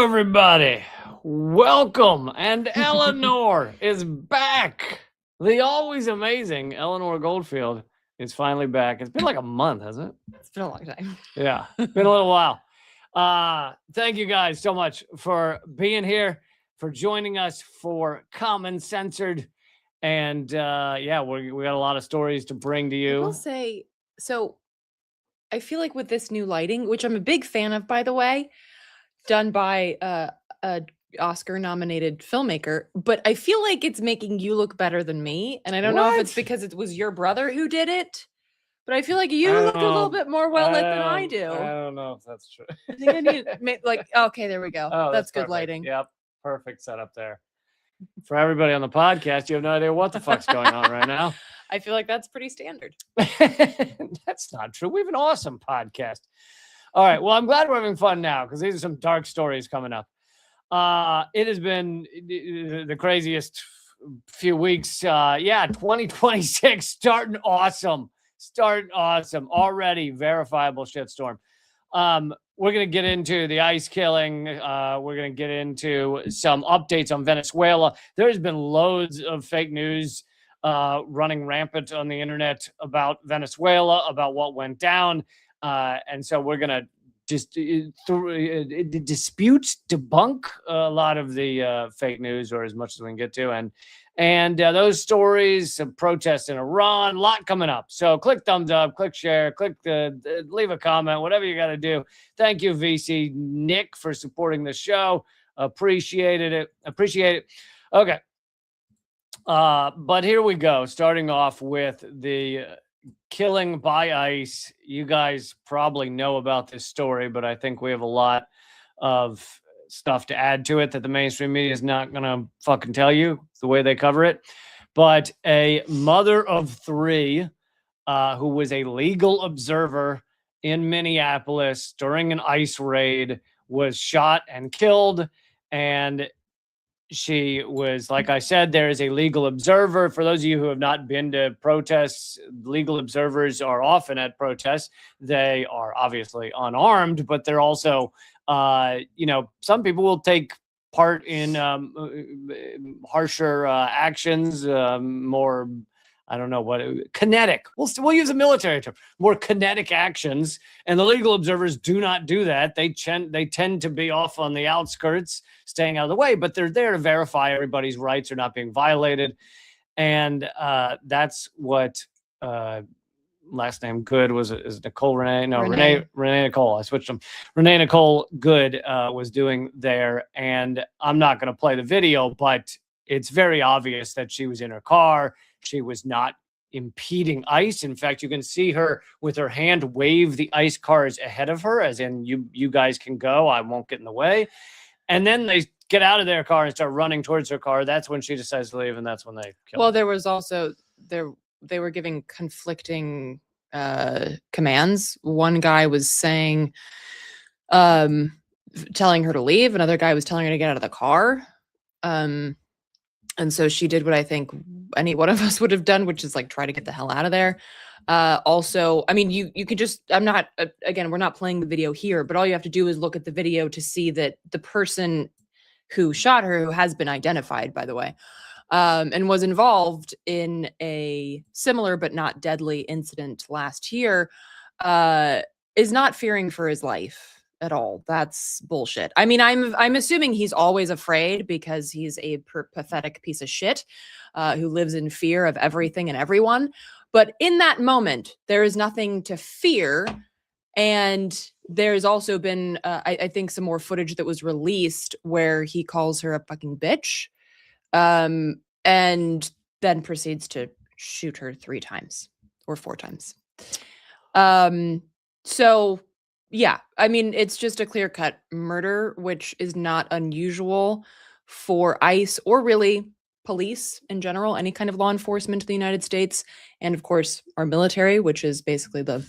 Hello, everybody. Welcome. And Eleanor is back. The always amazing Eleanor Goldfield is finally back. It's been like a month, hasn't it? It's been a long time. Yeah, been a little while. Thank you guys so much for being here, for joining us for Common Censored. And yeah, we got a lot of stories to bring to you. I will say, so I feel like with this new lighting, which I'm a big fan of, by the way, done by a Oscar-nominated filmmaker, but I feel like it's making you look better than me. And I don't know if it's because it was your brother who did it, but I feel like you look a little bit more well-lit than I do. I don't know if that's true. I think I need like, okay, there we go. Oh, that's good perfect. lighting. Yep, perfect setup there. For everybody on the podcast, you have no idea what the fuck's going on right now. I feel like that's pretty standard. That's not true. We have an awesome podcast. All right. Well, I'm glad we're having fun now because these are some dark stories coming up. It has been the craziest few weeks. Yeah, 2026 starting awesome. Already verifiable shitstorm. We're going to get into the ICE killing. We're going to get into some updates on Venezuela. There's been loads of fake news running rampant on the internet about Venezuela, about what went down. And so we're going to just debunk a lot of the fake news, or as much as we can get to. And those stories of protests in Iran, a lot coming up. So click thumbs up, click share, leave a comment, whatever you got to do. Thank you, VC Nick, for supporting the show. Appreciate it. Okay. But here we go. Starting off with the killing by ICE. You guys probably know about this story, but I think we have a lot of stuff to add to it that the mainstream media is not going to fucking tell you the way they cover it. But a mother of three who was a legal observer in Minneapolis during an ICE raid was shot and killed. And she was, like I said, there is a legal observer. For those of you who have not been to protests, legal observers are often at protests. They are obviously unarmed, but they're also, some people will take part in harsher actions, more, I don't know what, kinetic. We'll use a military term, more kinetic actions. And the legal observers do not do that. They tend to be off on the outskirts, staying out of the way, but they're there to verify everybody's rights are not being violated. And that's what last name Good is Nicole Renee. No, Renee Nicole. I switched them. Renee Nicole Good was doing there. And I'm not going to play the video, but it's very obvious that she was in her car. She was not impeding ICE. In fact, you can see her with her hand wave the ICE cars ahead of her, as in you guys can go. I won't get in the way. And then they get out of their car and start running towards her car. That's when she decides to leave, and that's when they kill her. There was also they were giving conflicting commands. One guy was saying, telling her to leave. Another guy was telling her to get out of the car. And so she did what I think any one of us would have done, which is like try to get the hell out of there. Also, I mean, you could just, I'm not, again, we're not playing the video here, but all you have to do is look at the video to see that the person who shot her, who has been identified, by the way, and was involved in a similar but not deadly incident last year, is not fearing for his life at all. That's bullshit. I mean, I'm assuming he's always afraid because he's a pathetic piece of shit who lives in fear of everything and everyone. But in that moment, there is nothing to fear. And there's also been, I think, some more footage that was released where he calls her a fucking bitch, and then proceeds to shoot her 3 times or 4 times. So yeah, I mean, it's just a clear-cut murder, which is not unusual for ICE or really police in general, any kind of law enforcement in the United States, and of course our military, which is basically the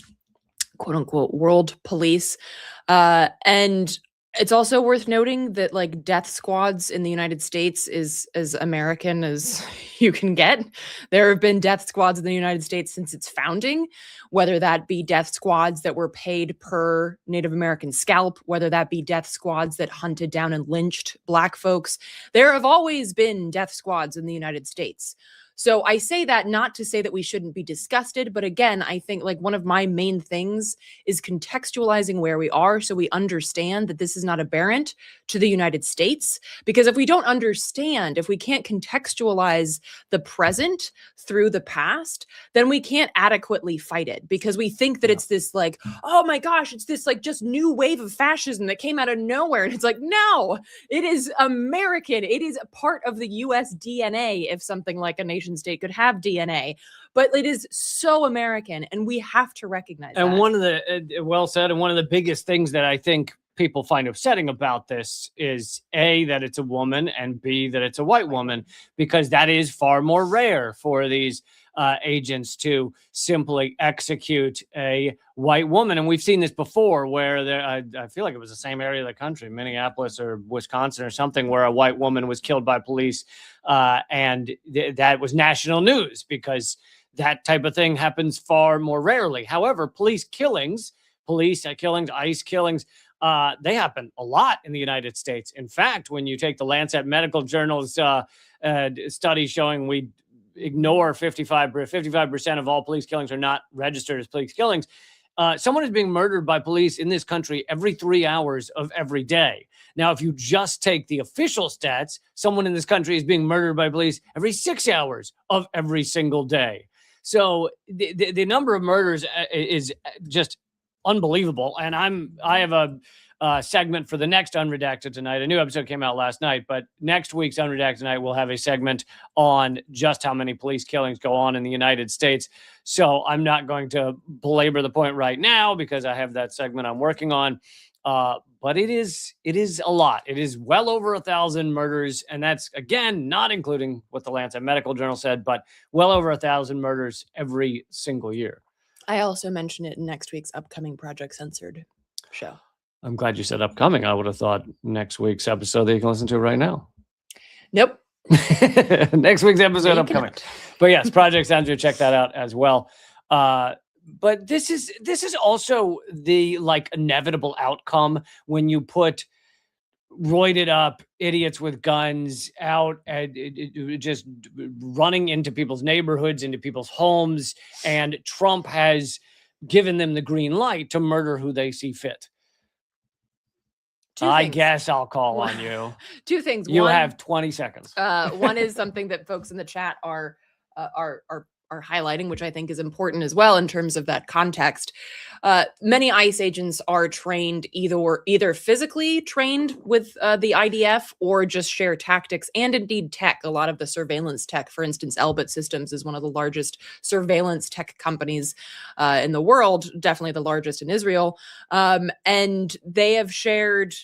quote-unquote world police. And It's also worth noting that like death squads in the United States is as American as you can get. There have been death squads in the United States since its founding, whether that be death squads that were paid per Native American scalp, whether that be death squads that hunted down and lynched Black folks. There have always been death squads in the United States. So I say that not to say that we shouldn't be disgusted, but again, I think like one of my main things is contextualizing where we are so we understand that this is not aberrant to the United States. Because if we don't understand, if we can't contextualize the present through the past, then we can't adequately fight it because we think that it's this like, oh my gosh, it's this like just new wave of fascism that came out of nowhere. And it's like, no, it is American. It is a part of the US DNA if something like a nation state could have DNA, but it is so American and we have to recognize and that. one of the well said, and one of the biggest things that I think people find upsetting about this is A, that it's a woman, and B, that it's a white woman, because that is far more rare for these agents to simply execute a white woman. And we've seen this before where there, I feel like it was the same area of the country, Minneapolis or Wisconsin or something, where a white woman was killed by police. And that was national news because that type of thing happens far more rarely. However, police killings, ICE killings, they happen a lot in the United States. In fact, when you take the Lancet Medical Journal's study showing we ignore 55% of all police killings are not registered as police killings, someone is being murdered by police in this country every 3 hours of every day. Now, if you just take the official stats, someone in this country is being murdered by police every 6 hours of every single day. So the number of murders is just unbelievable. And I have a segment for the next Unredacted Tonight. A new episode came out last night, but next week's Unredacted Tonight will have a segment on just how many police killings go on in the United States. So I'm not going to belabor the point right now because I have that segment I'm working on. But it is a lot. It is well over 1,000 murders. And that's, again, not including what the Lancet Medical Journal said, but well over 1,000 murders every single year. I also mentioned it in next week's upcoming Project Censored show. I'm glad you said upcoming. I would have thought next week's episode that you can listen to right now. Nope. Next week's episode upcoming. But yes, Project Censored, check that out as well. But this is also the like inevitable outcome when you put roided up idiots with guns out and just running into people's neighborhoods, into people's homes, and Trump has given them the green light to murder who they see fit. I guess I'll call on you. Two things. You have 20 seconds. One is something that folks in the chat are highlighting, which I think is important as well in terms of that context. Many ICE agents are trained either physically trained with the IDF or just share tactics and indeed tech. A lot of the surveillance tech, for instance, Elbit Systems is one of the largest surveillance tech companies in the world, definitely the largest in Israel. And they have shared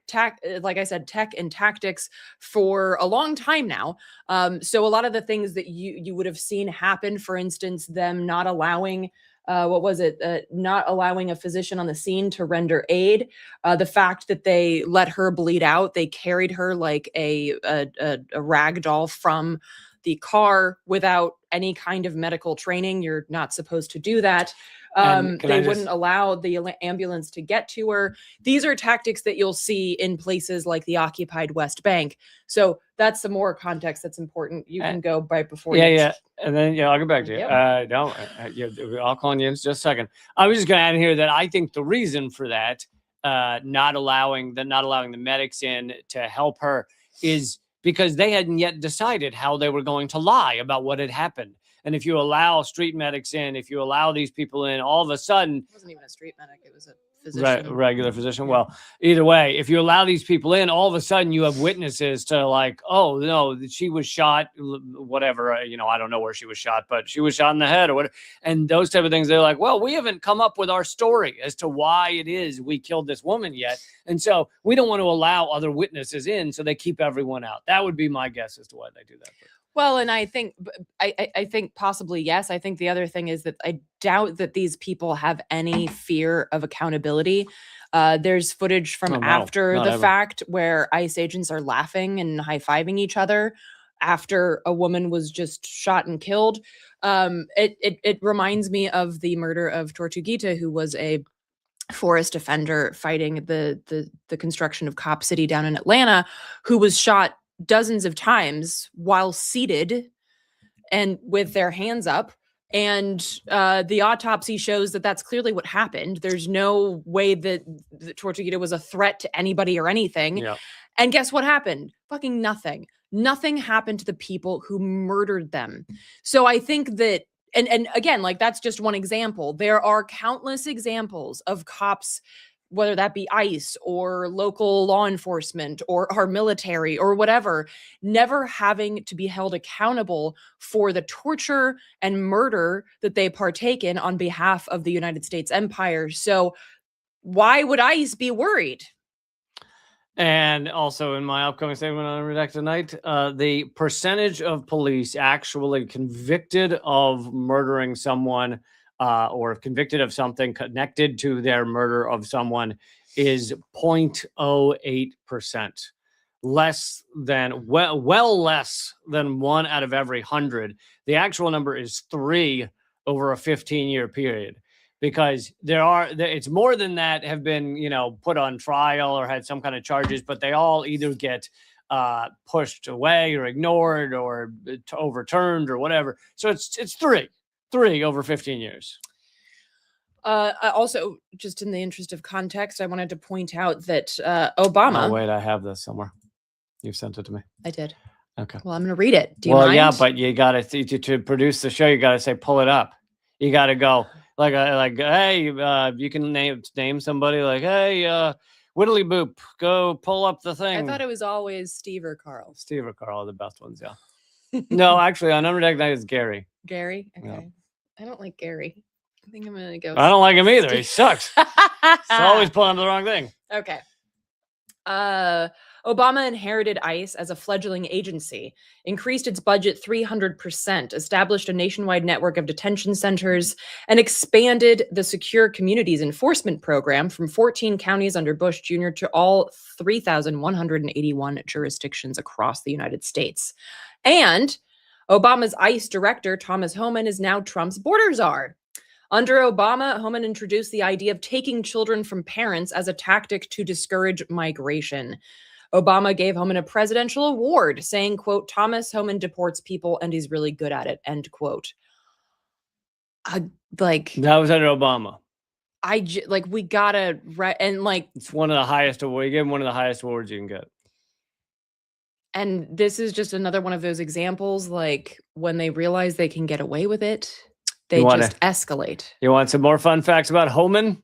tech and tactics for a long time now. So a lot of the things that you would have seen happen, for instance, them not allowing not allowing a physician on the scene to render aid. The fact that they let her bleed out, they carried her like a rag doll from the car without any kind of medical training. You're not supposed to do that. They wouldn't allow the ambulance to get to her. These are tactics that you'll see in places like the occupied West Bank. So that's some more context that's important. You can go right before. Yeah. And then, I'll get back to you. Yep. I'll call on you in just a second. I was just going to add here that I think the reason for that, not allowing the medics in to help her is because they hadn't yet decided how they were going to lie about what had happened. And if you allow street medics in, if you allow these people in, all of a sudden... It wasn't even a street medic, it was a physician. Regular physician. Well, either way, if you allow these people in, all of a sudden you have witnesses to like, oh, no, she was shot, whatever. I don't know where she was shot, but she was shot in the head or whatever. And those type of things, they're like, well, we haven't come up with our story as to why it is we killed this woman yet. And so we don't want to allow other witnesses in, so they keep everyone out. That would be my guess as to why they do that. Well, and I think I think possibly yes. I think the other thing is that I doubt that these people have any fear of accountability. There's footage from Oh, no, after not the ever. fact where ICE agents are laughing and high-fiving each other after a woman was just shot and killed. It reminds me of the murder of Tortuguita, who was a forest defender fighting the construction of Cop City down in Atlanta, who was shot dozens of times while seated and with their hands up. And the autopsy shows that that's clearly what happened. There's no way that Tortuguita was a threat to anybody or anything. Yeah. And guess what happened? Fucking nothing. Nothing happened to the people who murdered them. So I think that, and again, like that's just one example. There are countless examples of cops, whether that be ICE or local law enforcement or our military or whatever, never having to be held accountable for the torture and murder that they partake in on behalf of the United States empire. So why would ICE be worried? And also in my upcoming statement on Redacted Night, the percentage of police actually convicted of murdering someone or convicted of something connected to their murder of someone is 0.08%. Less than, well less than 1 out of every 100. The actual number is 3 over a 15-year period. Because it's more than that have been, put on trial or had some kind of charges, but they all either get pushed away or ignored or overturned or whatever. So it's three over 15 years. Also, just in the interest of context, I wanted to point out that Obama. Oh, wait, I have this somewhere. You sent it to me. I did. Okay. Well, I'm going to read it. Do you mind? Yeah, but you got to produce the show. You got to say, pull it up. You got to go. Like, hey, you can name somebody like, hey, Whittly Boop, go pull up the thing. I thought it was always Steve or Carl. Steve or Carl are the best ones, yeah. No, actually, on Unredacted Night is Gary. Gary? Okay. Yeah. I don't like Gary. I think I'm going to go. I don't like him either. He sucks. He's always pulling up the wrong thing. Okay. Obama inherited ICE as a fledgling agency, increased its budget 300%, established a nationwide network of detention centers, and expanded the Secure Communities Enforcement Program from 14 counties under Bush Jr. to all 3,181 jurisdictions across the United States. And Obama's ICE director, Thomas Homan, is now Trump's border czar. Under Obama, Homan introduced the idea of taking children from parents as a tactic to discourage migration. Obama gave Homan a presidential award, saying, quote, Thomas Homan deports people and he's really good at it, end quote. That was under Obama. We gotta, and like, it's one of the highest awards. You give him one of the highest awards you can get. And this is just another one of those examples, like when they realize they can get away with it, they just escalate. You want some more fun facts about Homan?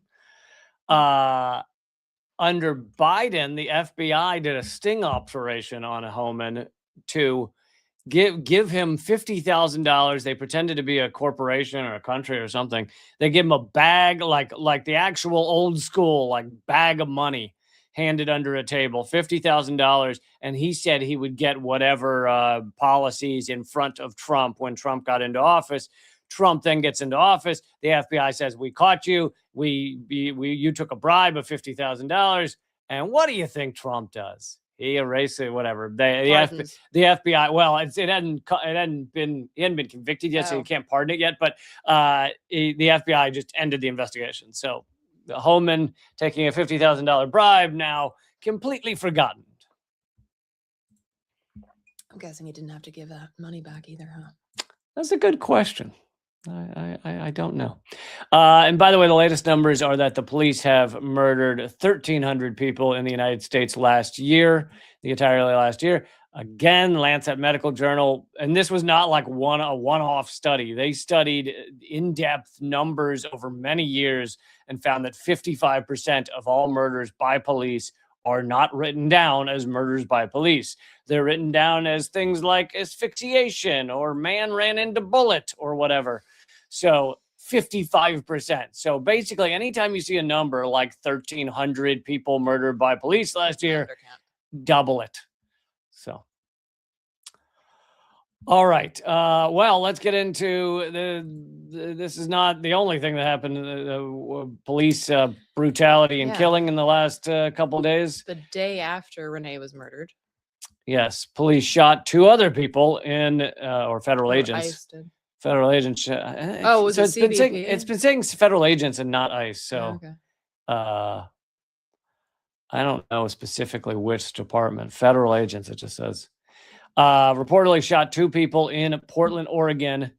Under Biden, the FBI did a sting operation on Homan to give him $50,000. They pretended to be a corporation or a country or something. They give him a bag, like the actual old school, like bag of money handed under a table, $50,000. And he said he would get whatever policies in front of Trump when Trump got into office. Trump then gets into office. The FBI says, we caught you. You took a bribe of $50,000. And what do you think Trump does? He erased it, whatever. The FBI, well, he hadn't been convicted yet, so you can't pardon it yet. But the FBI just ended the investigation. So the Homan taking a $50,000 bribe now completely forgotten. I'm guessing he didn't have to give that money back either, huh? That's a good question. I don't know. And by the way, the latest numbers are that the police have murdered 1,300 people in the United States last year, the entirely last year. Again, Lancet Medical Journal, and this was not like a one-off study. They studied in-depth numbers over many years and found that 55% of all murders by police are not written down as murders by police. They're written down as things like asphyxiation or man ran into bullet or whatever. So 55%. So basically, anytime you see a number like 1,300 people murdered by police last year, double it. So All right. Well, let's get into this is not the only thing that happened. Police brutality and Yeah. killing in the last couple of days. The day after Renee was murdered. Yes, police shot 2 other people in, or federal Or agents. ICE did. Federal agents. Oh, was so it it's been saying CBP? it's been saying federal agents and not ICE. So, Okay. I don't know specifically which department. Federal agents. It just says. Reportedly shot 2 people in Portland, Oregon.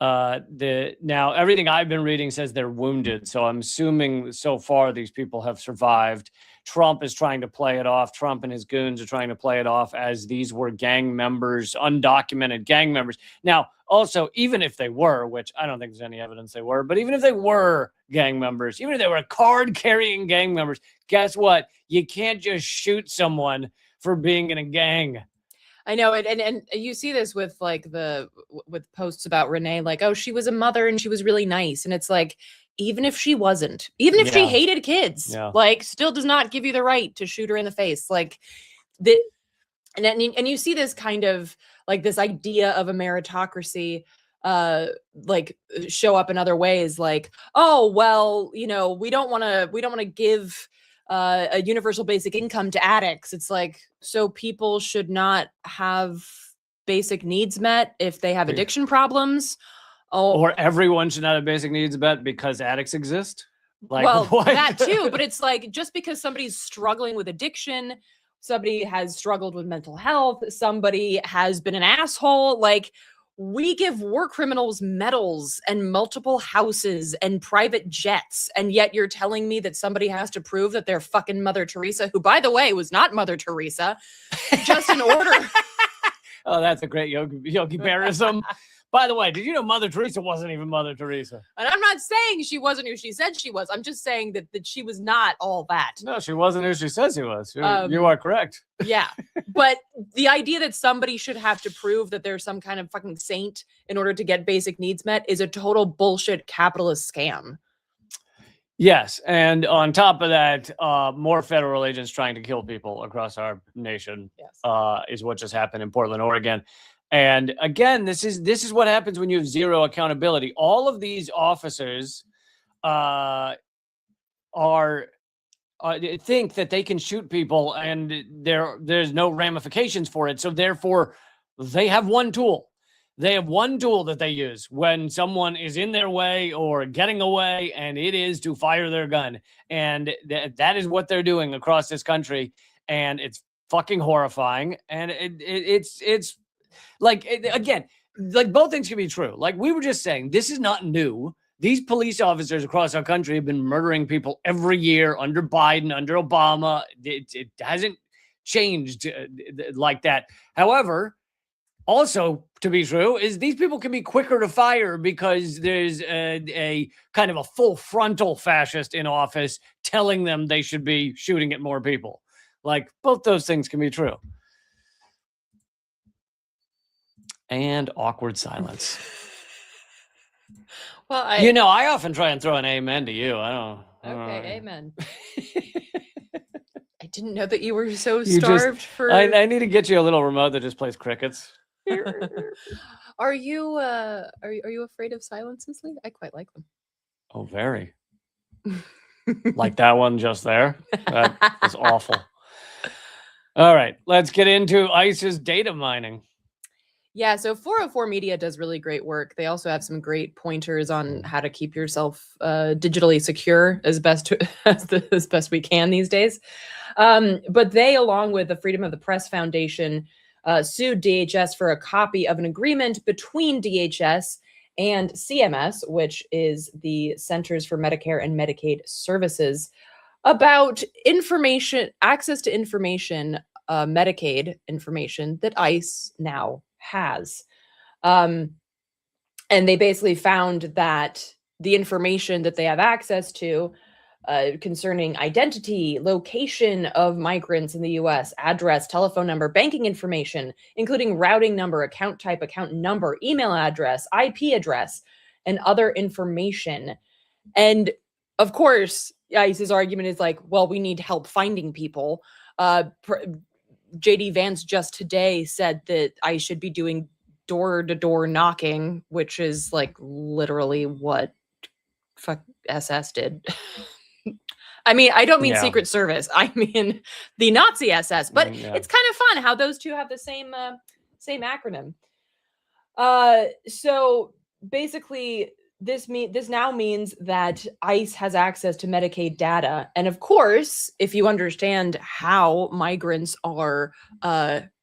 Now everything I've been reading says they're wounded, so I'm assuming so far these people have survived. Trump is trying to play it off. Trump and his goons are trying to play it off as these were gang members, undocumented gang members. Now, also, even if they were, which I don't think there's any evidence they were, but even if they were gang members, even if they were card-carrying gang members, guess what? You can't just shoot someone for being in a gang. I know it, and you see this with like with posts about Renee, like, oh, she was a mother and she was really nice, and it's like, even if she wasn't, even if she hated kids, like, still does not give you the right to shoot her in the face, like the, and you see this kind of like this idea of a meritocracy, like show up in other ways, like, oh well, you know, we don't want to give a universal basic income to addicts. It's like, so people should not have basic needs met if they have addiction problems. Or everyone should not have basic needs met because addicts exist. Like, well, what? that too, but it's like, just because somebody's struggling with addiction, somebody has struggled with mental health, somebody has been an asshole, like, we give war criminals medals and multiple houses and private jets, and yet you're telling me that somebody has to prove that they're fucking Mother Teresa, who, by the way, was not Mother Teresa, just in order. Oh, that's a great Yogi Bearism. By the way, did you know Mother Teresa wasn't even Mother Teresa? And I'm not saying she wasn't who she said she was. I'm just saying that she was not all that. No, she wasn't who she says she was. You are correct. Yeah. But the idea that somebody should have to prove that they're some kind of fucking saint in order to get basic needs met is a total bullshit capitalist scam. Yes. And on top of that, more federal agents trying to kill people across our nation is what just happened in Portland, Oregon. And again, this is what happens when you have zero accountability. All of these officers think that they can shoot people and there's no ramifications for it. So therefore, they have one tool. They have one tool that they use when someone is in their way or getting away, and it is to fire their gun. And that is what they're doing across this country. And it's fucking horrifying. And it's like, again, like, both things can be true. Like we were just saying, this is not new. These police officers across our country have been murdering people every year under Biden, under Obama. It hasn't changed like that. However, also to be true is these people can be quicker to fire because there's a kind of a full frontal fascist in office telling them they should be shooting at more people. Like, both those things can be true. And awkward silence. Well, I often try and throw an amen to you. Okay, amen. I didn't know that you were so starved for. I need to get you a little remote that just plays crickets. Are you afraid of silences, Lee? I quite like them. Oh, very. Like that one just there. That was awful. All right, let's get into ICE's data mining. Yeah, so 404 Media does really great work. They also have some great pointers on how to keep yourself digitally secure as best we can these days. But they, along with the Freedom of the Press Foundation, sued DHS for a copy of an agreement between DHS and CMS, which is the Centers for Medicare and Medicaid Services, about access to information, Medicaid information that ICE now has. And they basically found that the information that they have access to concerning identity, location of migrants in the US, address, telephone number, banking information, including routing number, account type, account number, email address, IP address, and other information. And of course, ICE's argument is like, well, we need help finding people. JD Vance just today said that ICE should be doing door-to-door knocking, which is like literally what SS did. I mean, I don't mean Yeah. Secret Service. I mean the Nazi SS. But Yeah. it's kind of fun how those two have the same acronym. So basically, this now means that ICE has access to Medicaid data, and of course, if you understand how migrants are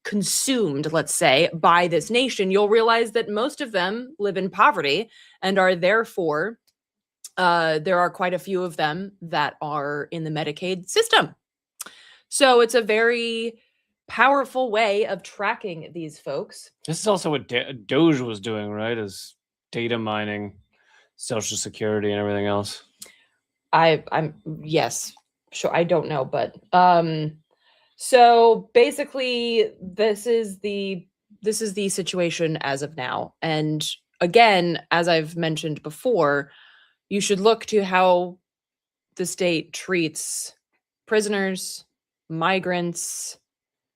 consumed, let's say, by this nation, you'll realize that most of them live in poverty and are therefore there are quite a few of them that are in the Medicaid system. So it's a very powerful way of tracking these folks. This is also what Doge was doing, right? Is data mining Social Security and everything else. I'm yes, sure. I don't know, but so basically this is the situation as of now. And again, as I've mentioned before, you should look to how the state treats prisoners, migrants,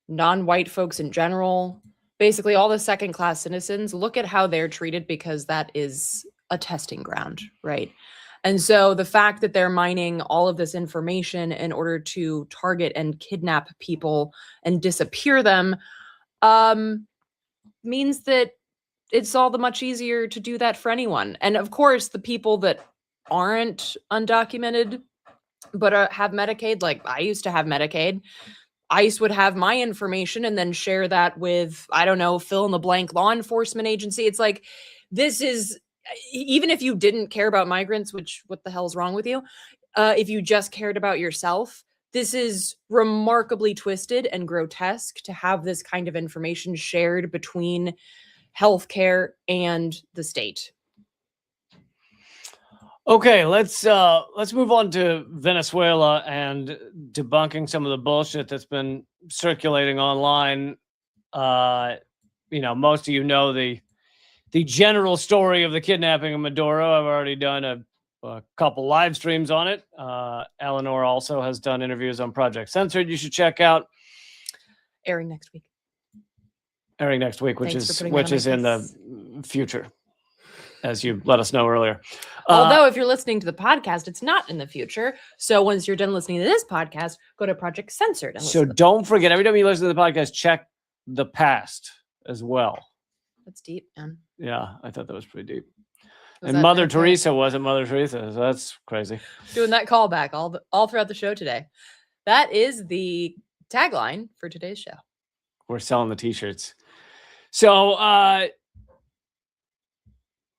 non-white folks in general, basically all the second-class citizens. Look at how they're treated, because that is a testing ground, right? And so the fact that they're mining all of this information in order to target and kidnap people and disappear them means that it's all the much easier to do that for anyone. And of course, the people that aren't undocumented but have Medicaid, like I used to have Medicaid, ICE would have my information and then share that with, I don't know, fill in the blank law enforcement agency. It's like, this is, even if you didn't care about migrants, which what the hell's wrong with you? If you just cared about yourself, this is remarkably twisted and grotesque to have this kind of information shared between healthcare and the state. Okay, let's move on to Venezuela and debunking some of the bullshit that's been circulating online. Most of you know the general story of the kidnapping of Maduro. I've already done a couple live streams on it. Eleanor also has done interviews on Project Censored. You should check out. Airing next week, which is in the future, as you let us know earlier. Although if you're listening to the podcast, it's not in the future. So once you're done listening to this podcast, go to Project Censored. So don't forget, every time you listen to the podcast, check the past as well. That's deep, man. Yeah, I thought that was pretty deep. And Mother Teresa wasn't Mother Teresa, so that's crazy. Doing that callback all throughout the show today. That is the tagline for today's show. We're selling the t-shirts. So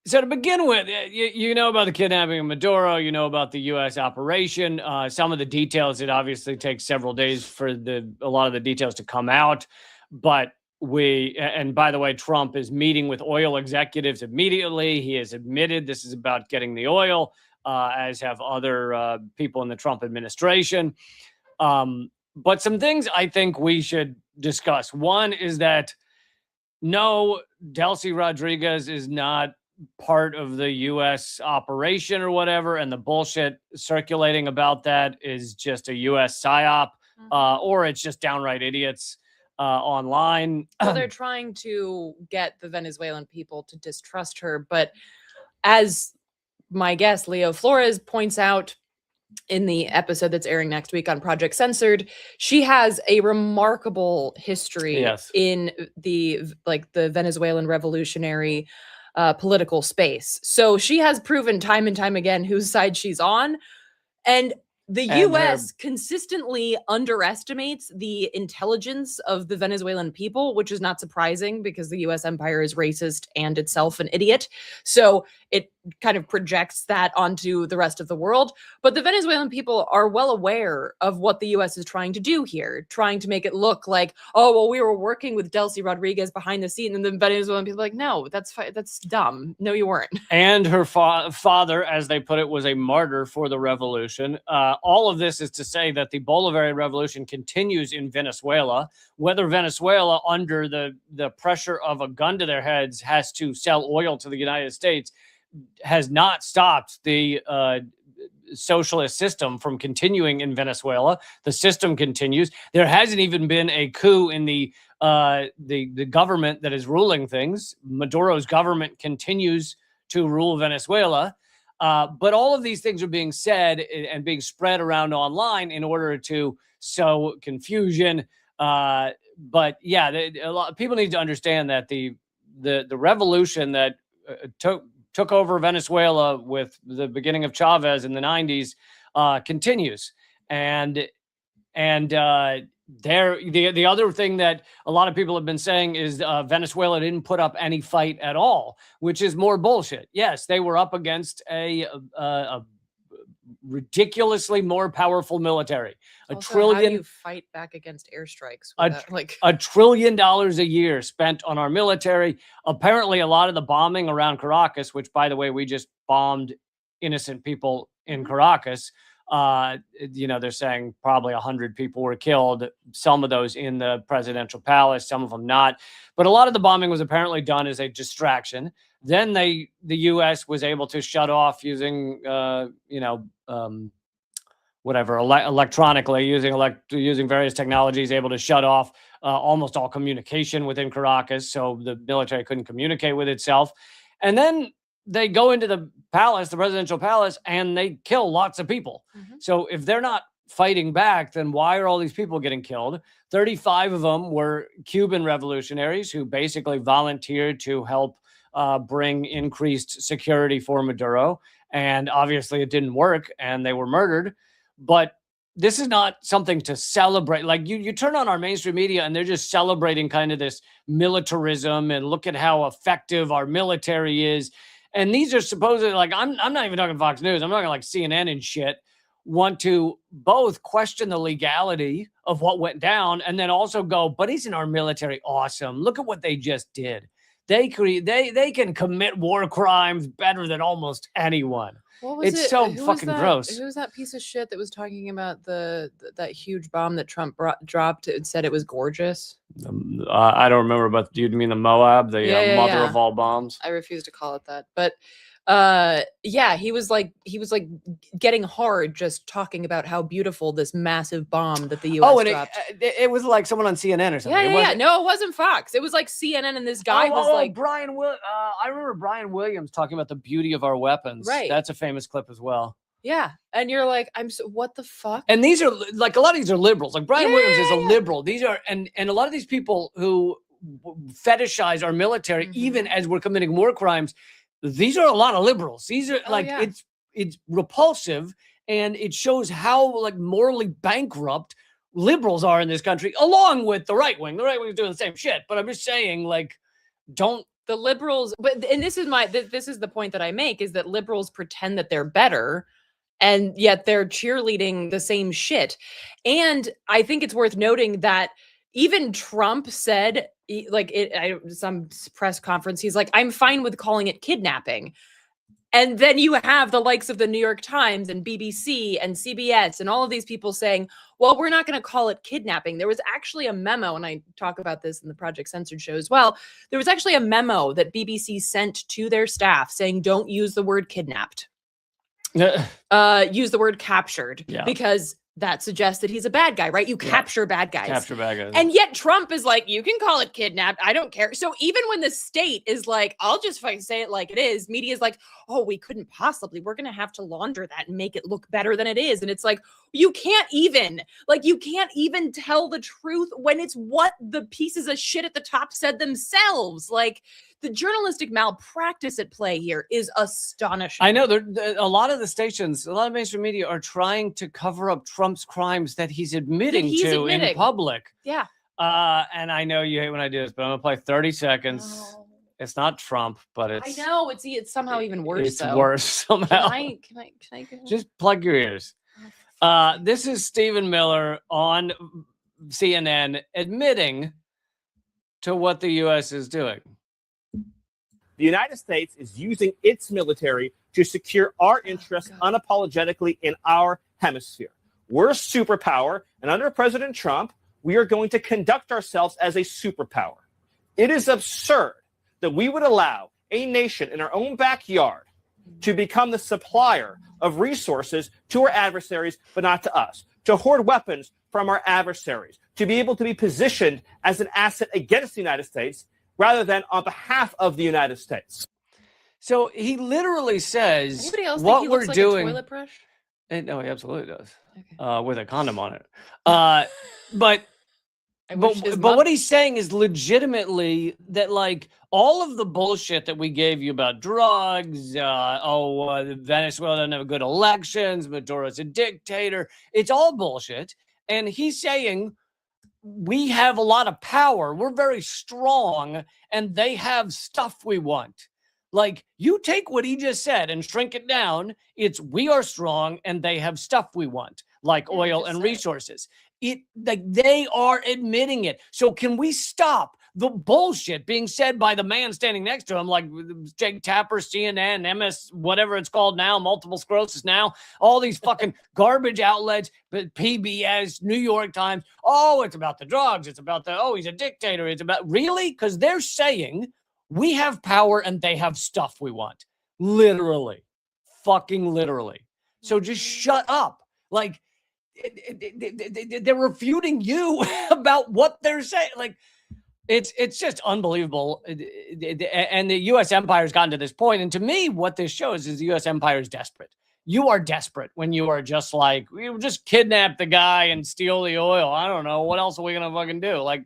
to begin with, you know about the kidnapping of Maduro. You know about the U.S. operation. Some of the details, it obviously takes several days for a lot of the details to come out. But and by the way, Trump is meeting with oil executives immediately. He has admitted this is about getting the oil, as have other people in the Trump administration. But some things I think we should discuss. One is that no, Delcy Rodriguez is not part of the U.S. operation or whatever, and the bullshit circulating about that is just a U.S. psyop, or it's just downright idiots online. Well, they're trying to get the Venezuelan people to distrust her, but as my guest Leo Flores points out in the episode that's airing next week on Project Censored, she has a remarkable history in the Venezuelan revolutionary political space. So she has proven time and time again whose side she's on. And the U.S. consistently underestimates the intelligence of the Venezuelan people, which is not surprising because the U.S. empire is racist and itself an idiot. So it kind of projects that onto the rest of the world. But the Venezuelan people are well aware of what the U.S. is trying to do here, trying to make it look like, oh, well, we were working with Delcy Rodriguez behind the scene. And the Venezuelan people are like, no, that's dumb. No, you weren't. And her father, as they put it, was a martyr for the revolution. All of this is to say that the Bolivarian Revolution continues in Venezuela. Whether Venezuela, under the pressure of a gun to their heads, has to sell oil to the United States, has not stopped the socialist system from continuing in Venezuela. The system continues. There hasn't even been a coup in the government that is ruling things. Maduro's government continues to rule Venezuela. But all of these things are being said and being spread around online in order to sow confusion. But yeah, a lot of people need to understand that the revolution that took over Venezuela with the beginning of Chavez in the 90s continues. And the other thing that a lot of people have been saying is Venezuela didn't put up any fight at all, which is more bullshit. Yes, they were up against a ridiculously more powerful military. How do you fight back against airstrikes? $1 trillion a year spent on our military. Apparently, a lot of the bombing around Caracas, which, by the way, we just bombed innocent people in Caracas. They're saying probably 100 people were killed. Some of those in the presidential palace, some of them not. But a lot of the bombing was apparently done as a distraction. Then the U.S. was able to shut off using, electronically, using various technologies, able to shut off almost all communication within Caracas, so the military couldn't communicate with itself. And then they go into the palace, the presidential palace, and they kill lots of people. So if they're not fighting back, then why are all these people getting killed? 35 of them were Cuban revolutionaries who basically volunteered to help bring increased security for Maduro. And obviously it didn't work and they were murdered. But this is not something to celebrate. Like you turn on our mainstream media and they're just celebrating kind of this militarism and look at how effective our military is. And these are supposedly, like, I'm not even talking Fox News. I'm talking like CNN and shit, want to both question the legality of what went down and then also go, but isn't our military awesome? Look at what they just did. They can commit war crimes better than almost anyone. It's so fucking gross. Who was that piece of shit that was talking about that huge bomb that Trump dropped? It said it was gorgeous. I don't remember, but do you mean the Moab, the mother of all bombs? I refuse to call it that, but he was like getting hard just talking about how beautiful this massive bomb that the U.S. dropped. It was like someone on CNN or something. No, it wasn't Fox. It was like CNN, and this guy was like I remember Brian Williams talking about the beauty of our weapons. Right. That's a famous clip as well. Yeah, and you're like, what the fuck? And these are like, a lot of these are liberals. Like Brian Williams is a liberal. These are and a lot of these people who fetishize our military, even as we're committing war crimes. These are a lot of liberals. These are it's repulsive, and it shows how like morally bankrupt liberals are in this country, along with the right wing. The right wing is doing the same shit, but I'm just saying, like, don't the liberals. And this is the point that I make, is that liberals pretend that they're better, and yet they're cheerleading the same shit. And I think it's worth noting that even Trump said, some press conference, he's like, I'm fine with calling it kidnapping. And then you have the likes of the New York Times and BBC and CBS and all of these people saying, well, we're not going to call it kidnapping. There was actually a memo, and I talk about this in the Project Censored show as well. There was actually a memo that BBC sent to their staff saying, don't use the word kidnapped. Use the word captured, because that suggests that he's a bad guy, right? You capture bad guys. Capture bad guys. And yet Trump is like, you can call it kidnapped. I don't care. So even when the state is like, I'll just say it like it is, media is like, oh, we couldn't possibly. We're going to have to launder that and make it look better than it is. And it's like, you can't even tell the truth when it's what the pieces of shit at the top said themselves. Like, the journalistic malpractice at play here is astonishing. I know a lot of the stations, a lot of mainstream media are trying to cover up Trump's crimes that he's admitting in public. Yeah. And I know you hate when I do this, but I'm gonna play 30 seconds. Oh. It's not Trump, but it's. I know it's somehow even worse. It's worse somehow. Can I go? Just plug your ears. This is Stephen Miller on CNN admitting to what the U.S. is doing. The United States is using its military to secure our interests unapologetically in our hemisphere. We're a superpower, and under President Trump, we are going to conduct ourselves as a superpower. It is absurd that we would allow a nation in our own backyard to become the supplier of resources to our adversaries, but not to us, to hoard weapons from our adversaries, to be able to be positioned as an asset against the United States rather than on behalf of the United States. So he literally says, Anybody else what think he we're looks like doing. a toilet brush? No, he absolutely does. Okay. With a condom on it. But what he's saying is legitimately that, like, all of the bullshit that we gave you about drugs, Venezuela doesn't have good elections, Maduro's a dictator, it's all bullshit. And he's saying we have a lot of power, we're very strong, and they have stuff we want. Like, you take what he just said and shrink it down, it's we are strong and they have stuff we want, like oil and resources. Like, they are admitting it. So can we stop the bullshit being said by the man standing next to him, like Jake Tapper, CNN, MS, whatever it's called now, multiple sclerosis now, all these fucking garbage outlets, but PBS, New York Times, oh, it's about the drugs, it's about he's a dictator, it's about, really? Because they're saying we have power and they have stuff we want. Literally. Fucking literally. So just shut up. Like, they're refuting you about what they're saying. Like, it's just unbelievable. And the U.S. empire has gotten to this point. And to me, what this shows is the U.S. empire is desperate. You are desperate when you are just like, we just kidnap the guy and steal the oil. I don't know. What else are we going to fucking do? Like,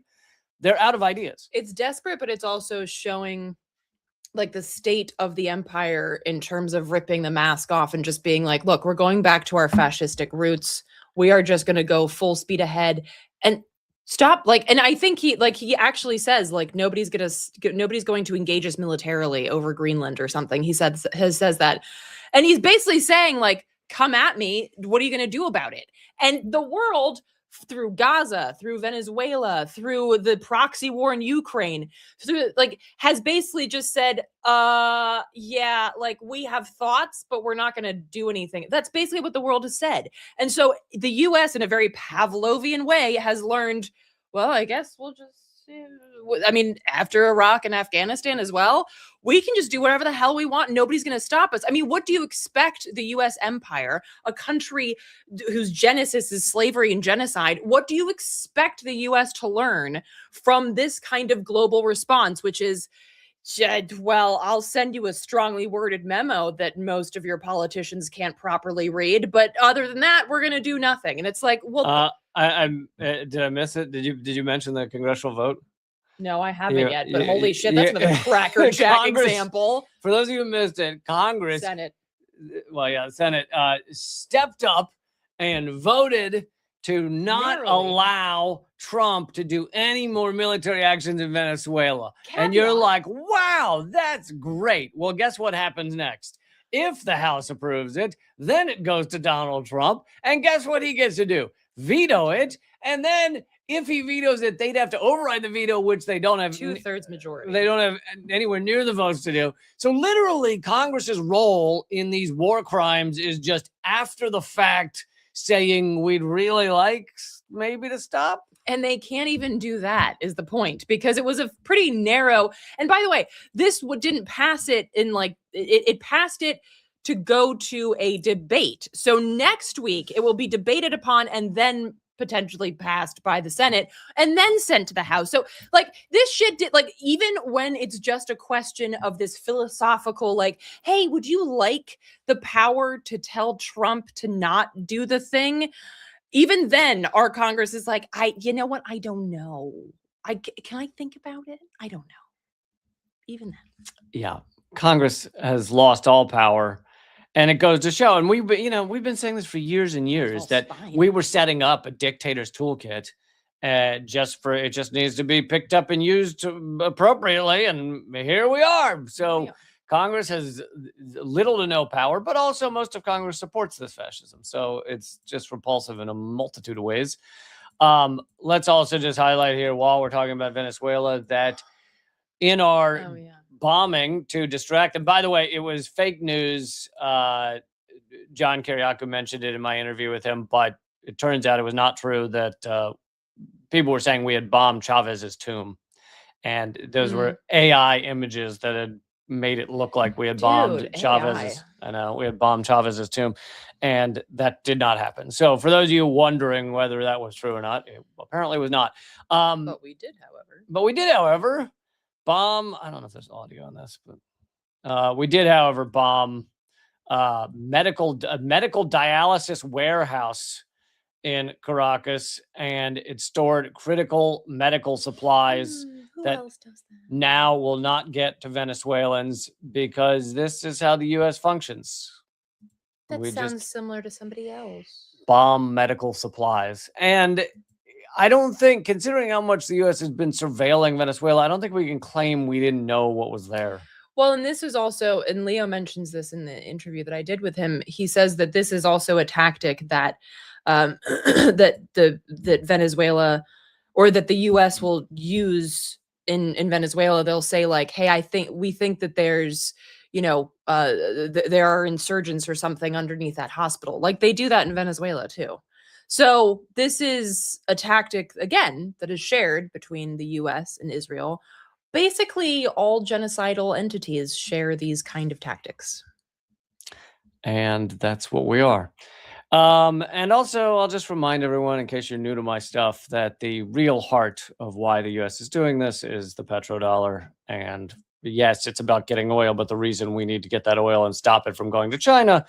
they're out of ideas. It's desperate, but it's also showing like the state of the empire in terms of ripping the mask off and just being like, look, we're going back to our fascistic roots. We are just going to go full speed ahead and stop. Like, and I think he actually says, like, nobody's going to engage us militarily over Greenland or something. He says that. And he's basically saying, like, come at me. What are you going to do about it? And the world, through Gaza, through Venezuela, through the proxy war in Ukraine, has basically just said, yeah, like, we have thoughts, but we're not going to do anything. That's basically what the world has said. And so the US, in a very Pavlovian way, has learned, well, I guess we'll just, after Iraq and Afghanistan as well, we can just do whatever the hell we want. Nobody's going to stop us. I mean, what do you expect the U.S. empire, a country whose genesis is slavery and genocide, what do you expect the U.S. to learn from this kind of global response, which is, well, I'll send you a strongly worded memo that most of your politicians can't properly read, but other than that, we're going to do nothing. And it's like, well, did I miss it? Did you mention the congressional vote? No, I haven't yet, but holy shit, that's another Cracker Jack example. For those of you who missed it, Senate stepped up and voted to not allow Trump to do any more military actions in Venezuela. And you're like, wow, that's great. Well, guess what happens next? If the House approves it, then it goes to Donald Trump. And guess what he gets to do? Veto it. And then if he vetoes it, they'd have to override the veto, which they don't have 2/3 majority. They don't have anywhere near the votes to do. So literally, Congress's role in these war crimes is just after the fact saying we'd really like maybe to stop. And they can't even do that, is the point, because it was a pretty narrow. And by the way, this didn't pass it in like it passed it to go to a debate. So next week it will be debated upon and then potentially passed by the Senate and then sent to the House. So like this shit did, like, even when it's just a question of this philosophical, like, hey, would you like the power to tell Trump to not do the thing? Even then our Congress is like, you know what? I don't know. Can I think about it? I don't know. Even then. Yeah. Congress has lost all power. And it goes to show, and we've been saying this for years and years, that we were setting up a dictator's toolkit, it just needs to be picked up and used appropriately, and here we are. So Congress has little to no power, but also most of Congress supports this fascism. So it's just repulsive in a multitude of ways. Let's also just highlight here, while we're talking about Venezuela, that in our bombing to distract them. By the way, it was fake news. John Kiriakou mentioned it in my interview with him, but it turns out it was not true that people were saying we had bombed Chavez's tomb. And those were AI images that had made it look like we had bombed Chavez's I know we had bombed Chavez's tomb, and that did not happen. So for those of you wondering whether that was true or not, it apparently was not. But we did, however. Bomb. I don't know if there's audio on this, but we did, however, bomb medical dialysis warehouse in Caracas, and it stored critical medical supplies Who that else does that? now will not get to Venezuelans because this is how the U.S. functions. That We sounds just similar to somebody else. bomb medical supplies. And I don't think, considering how much the U.S. has been surveilling Venezuela, I don't think we can claim we didn't know what was there. Well, and this is also, and Leo mentions this in the interview that I did with him. He says that this is also a tactic that that Venezuela, or that the U.S. will use in Venezuela. They'll say like, "Hey, we think that there's, there are insurgents or something underneath that hospital." Like they do that in Venezuela too. So this is a tactic again that is shared between the U.S. and Israel. Basically, all genocidal entities share these kind of tactics. And that's what we are. And also, I'll just remind everyone, in case you're new to my stuff, that the real heart of why the U.S. is doing this is the petrodollar. And yes, it's about getting oil, but the reason we need to get that oil and stop it from going to China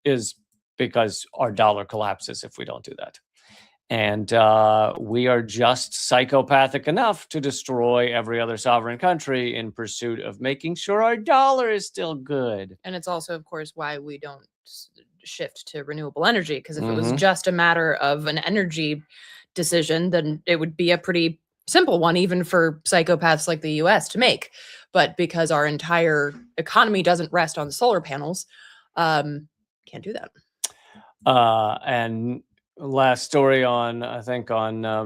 is because our dollar collapses if we don't do that. And we are just psychopathic enough to destroy every other sovereign country in pursuit of making sure our dollar is still good. And it's also, of course, why we don't shift to renewable energy. Because if it was just a matter of an energy decision, then it would be a pretty simple one, even for psychopaths like the US to make. But because our entire economy doesn't rest on solar panels, can't do that. And last story on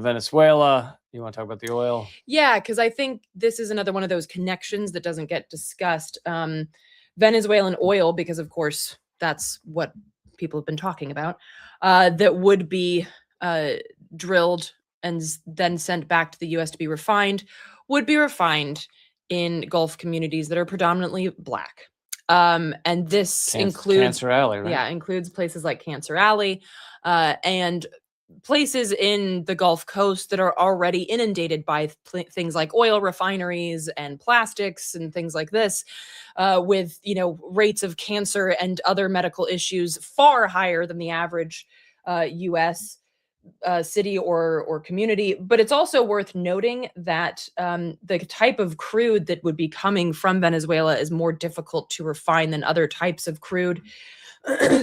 Venezuela. You want to talk about the oil? Yeah, because I think this is another one of those connections that doesn't get discussed. Venezuelan oil, because of course that's what people have been talking about, that would be drilled and then sent back to the US to be refined, would be refined in Gulf communities that are predominantly Black. And this includes Cancer Alley, right? Yeah, includes places like Cancer Alley, and places in the Gulf Coast that are already inundated by things like oil refineries and plastics and things like this, with rates of cancer and other medical issues far higher than the average U.S. City or community. But it's also worth noting that the type of crude that would be coming from Venezuela is more difficult to refine than other types of crude.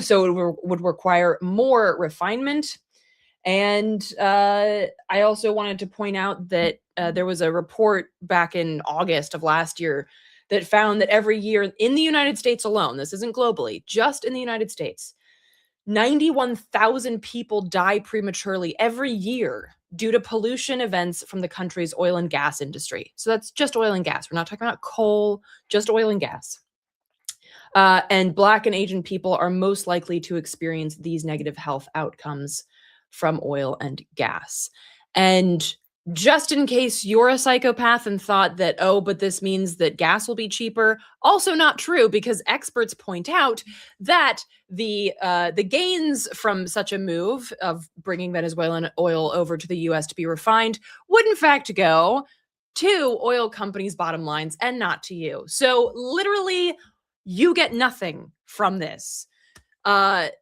So it would require more refinement. And I also wanted to point out that there was a report back in August of last year that found that every year in the United States alone, this isn't globally, just in the United States, 91,000 people die prematurely every year due to pollution events from the country's oil and gas industry. So that's just oil and gas. We're not talking about coal, just oil and gas. And Black and Asian people are most likely to experience these negative health outcomes from oil and gas. And just in case you're a psychopath and thought that, oh, but this means that gas will be cheaper, also not true, because experts point out that the gains from such a move of bringing Venezuelan oil over to the U.S. to be refined would in fact go to oil companies' bottom lines and not to you. So literally, you get nothing from this.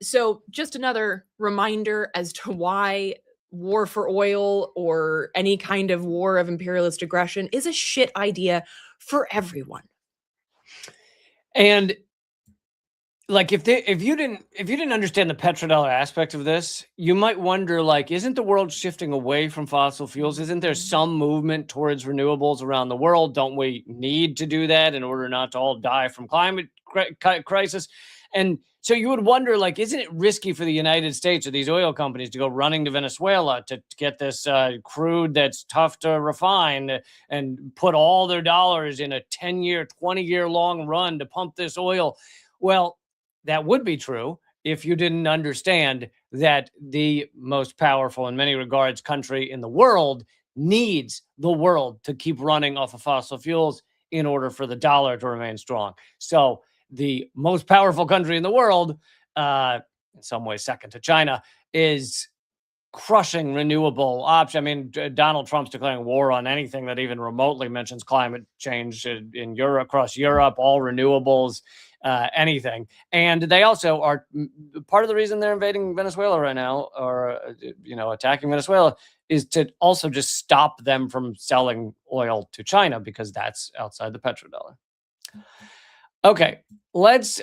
So just another reminder as to why war for oil or any kind of war of imperialist aggression is a shit idea for everyone. And like if you didn't understand the petrodollar aspect of this, you might wonder, like, isn't the world shifting away from fossil fuels? Isn't there some movement towards renewables around the world? Don't we need to do that in order not to all die from climate crisis? And so you would wonder, like, isn't it risky for the United States or these oil companies to go running to Venezuela to get this crude that's tough to refine and put all their dollars in a 10-year, 20-year long run to pump this oil? Well, that would be true if you didn't understand that the most powerful, in many regards, country in the world needs the world to keep running off of fossil fuels in order for the dollar to remain strong. So the most powerful country in the world, in some ways second to China, is crushing renewable options. I mean, Donald Trump's declaring war on anything that even remotely mentions climate change in Europe, across Europe, all renewables, anything. And they also are part of the reason they're invading Venezuela right now, or attacking Venezuela, is to also just stop them from selling oil to China, because that's outside the petrodollar. Okay, let's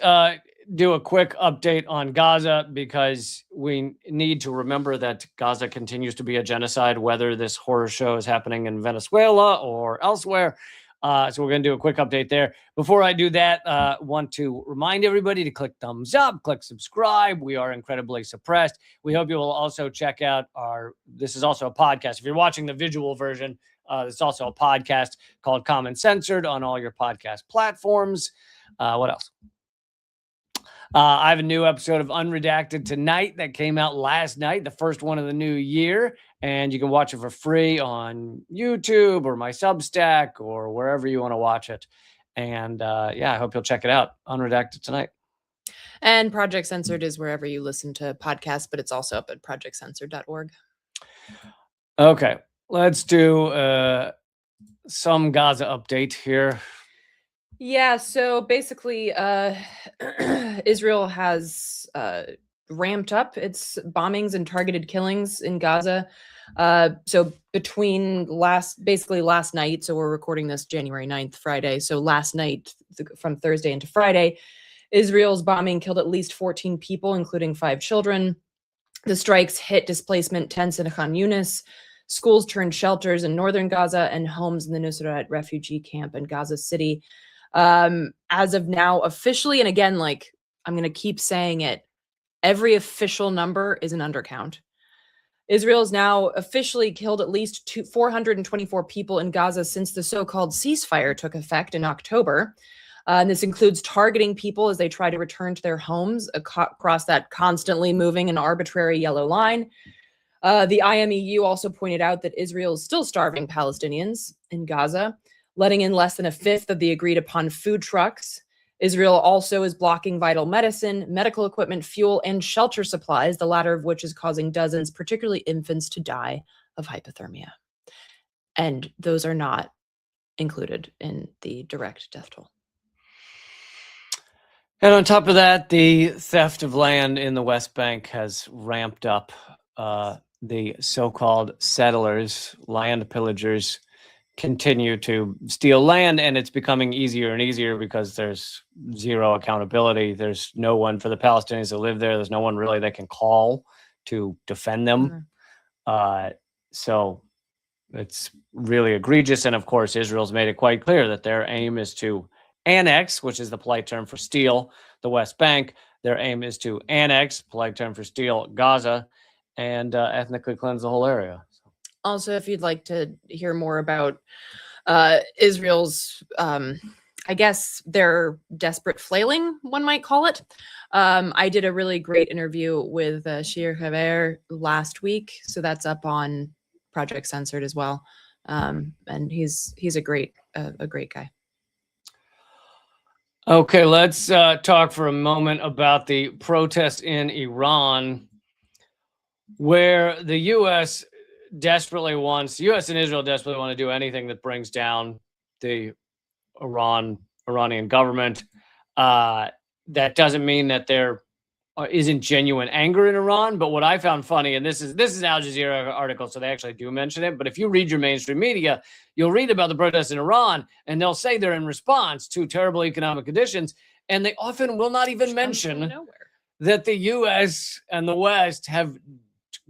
do a quick update on Gaza, because we need to remember that Gaza continues to be a genocide, whether this horror show is happening in Venezuela or elsewhere. So we're going to do a quick update there. Before I do that, want to remind everybody to click thumbs up, click subscribe. We are incredibly suppressed. We hope you will also check out this is also a podcast. If you're watching the visual version, it's also a podcast called Common Censored on all your podcast platforms. What else? I have a new episode of Unredacted tonight that came out last night, the first one of the new year, and you can watch it for free on YouTube or my Substack or wherever you want to watch it. And I hope you'll check it out. Unredacted tonight. And Project Censored is wherever you listen to podcasts, but it's also up at projectcensored.org. Okay, let's do some Gaza update here. Yeah, so basically, Israel has ramped up its bombings and targeted killings in Gaza. So between last night, so we're recording this January 9th, Friday. So last night, from Thursday into Friday, Israel's bombing killed at least 14 people, including 5 children. The strikes hit displacement tents in Khan Yunis. Schools turned shelters in northern Gaza, and homes in the Nusrat refugee camp in Gaza City. As of now, officially, and again, I'm going to keep saying it, every official number is an undercount. Israel's now officially killed at least 424 people in Gaza since the so-called ceasefire took effect in October. And this includes targeting people as they try to return to their homes across that constantly moving and arbitrary yellow line. The IMEU also pointed out that Israel is still starving Palestinians in Gaza, letting in less than a fifth of the agreed upon food trucks. Israel also is blocking vital medicine, medical equipment, fuel, and shelter supplies, the latter of which is causing dozens, particularly infants, to die of hypothermia. And those are not included in the direct death toll. And on top of that, the theft of land in the West Bank has ramped up. The so-called settlers, land pillagers, continue to steal land, and it's becoming easier and easier because there's zero accountability. There's no one for the Palestinians that live there. There's no one really they can call to defend them. So it's really egregious. And of course, Israel's made it quite clear that their aim is to annex, which is the polite term for steal, the West Bank. Their aim is to annex, polite term for steal, Gaza, and ethnically cleanse the whole area. Also, if you'd like to hear more about Israel's, I guess, their desperate flailing, one might call it, I did a really great interview with Shir Haver last week. So that's up on Project Censored as well. And he's a great guy. Okay, let's talk for a moment about the protests in Iran, where the U.S. and Israel desperately want to do anything that brings down the Iranian government. That doesn't mean that there isn't genuine anger in Iran. But what I found funny, and this is an Al Jazeera article, so they actually do mention it. But if you read your mainstream media, you'll read about the protests in Iran, and they'll say they're in response to terrible economic conditions, and they often will not even mention that the U.S. and the West have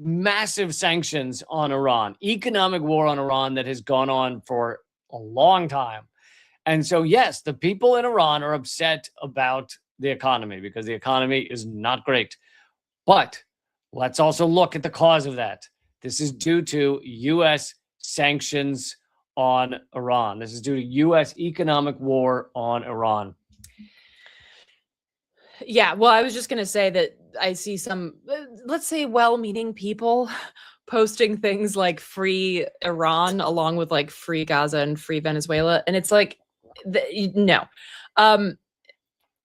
massive sanctions on Iran, economic war on Iran that has gone on for a long time. And so, yes, the people in Iran are upset about the economy because the economy is not great. But let's also look at the cause of that. This is due to U.S. sanctions on Iran. This is due to U.S. economic war on Iran. Yeah, well, I was just going to say that I see some, let's say, well-meaning people posting things like free Iran along with like free Gaza and free Venezuela. And it's like, no.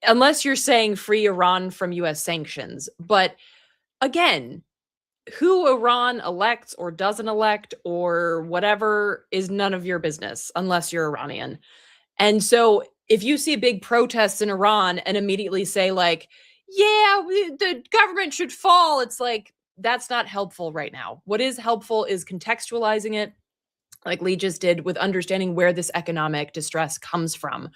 unless you're saying free Iran from US sanctions. But again, who Iran elects or doesn't elect or whatever is none of your business unless you're Iranian. And so if you see big protests in Iran and immediately say like, yeah, the government should fall, it's like, that's not helpful right now. What is helpful is contextualizing it, like Lee just did, with understanding where this economic distress comes from.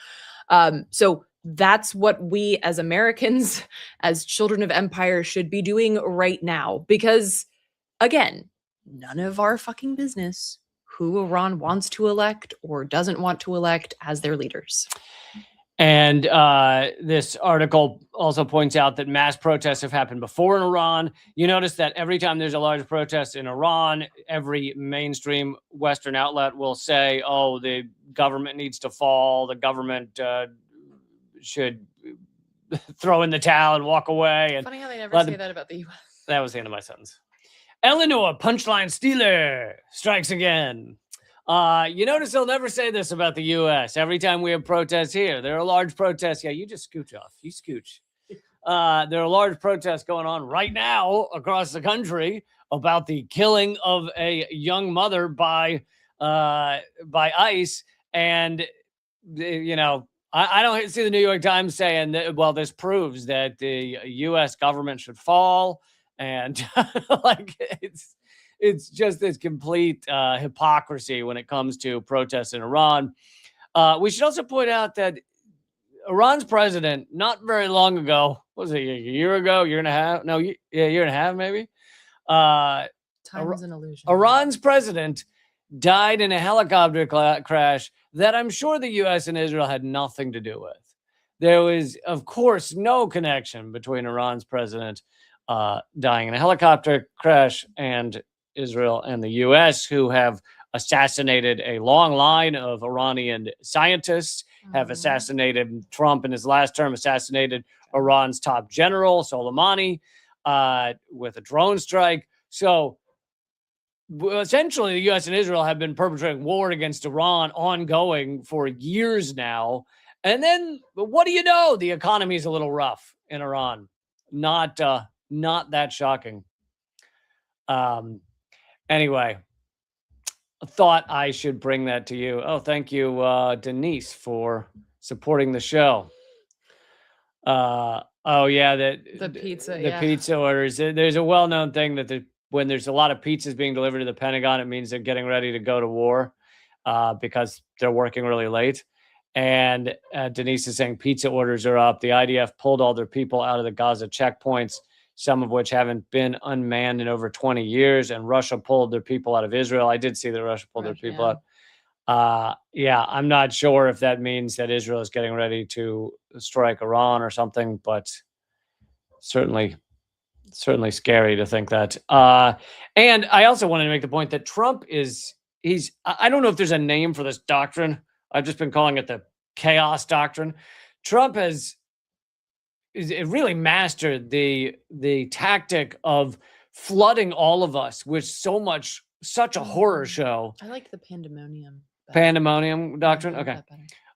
So that's what we as Americans, as children of empire, should be doing right now. Because again, none of our fucking business who Iran wants to elect or doesn't want to elect as their leaders. And this article also points out that mass protests have happened before in Iran. You notice that every time there's a large protest in Iran, every mainstream Western outlet will say, oh, the government needs to fall. The government should throw in the towel and walk away. And funny how they never say that about the U.S. That was the end of my sentence. Eleanor, punchline stealer, strikes again. You notice they'll never say this about the U.S. Every time we have protests here, there are large protests. Yeah, you just scooch off. You scooch. There are large protests going on right now across the country about the killing of a young mother by ICE. And, you know, I don't see the New York Times saying that, well, this proves that the U.S. government should fall. And like it's just this complete hypocrisy when it comes to protests in Iran. We should also point out that Iran's president, not very long ago, what was it, a year ago, year and a half? No, yeah, year and a half, maybe. Time is an illusion. Iran's president died in a helicopter crash that I'm sure the U.S. and Israel had nothing to do with. There was, of course, no connection between Iran's president dying in a helicopter crash and Israel and the U.S., who have assassinated a long line of Iranian scientists, have assassinated Trump in his last term, assassinated Iran's top general, Soleimani, with a drone strike. So essentially, the U.S. and Israel have been perpetrating war against Iran ongoing for years now. And then, what do you know? The economy is a little rough in Iran. Not that shocking. Anyway, I thought I should bring that to you. Oh, thank you, Denise, for supporting the show. Oh yeah, the pizza. The pizza orders. There's a well-known thing that when there's a lot of pizzas being delivered to the Pentagon, it means they're getting ready to go to war because they're working really late. And Denise is saying pizza orders are up. The IDF pulled all their people out of the Gaza checkpoints, some of which haven't been unmanned in over 20 years. And Russia pulled their people out of Israel. I did see that Russia pulled their people out. Yeah, I'm not sure if that means that Israel is getting ready to strike Iran or something, but certainly scary to think that. And I also wanted to make the point that Trump I don't know if there's a name for this doctrine. I've just been calling it the chaos doctrine. Trump has really mastered the tactic of flooding all of us with such a horror show. I like the pandemonium. Pandemonium doctrine? Okay.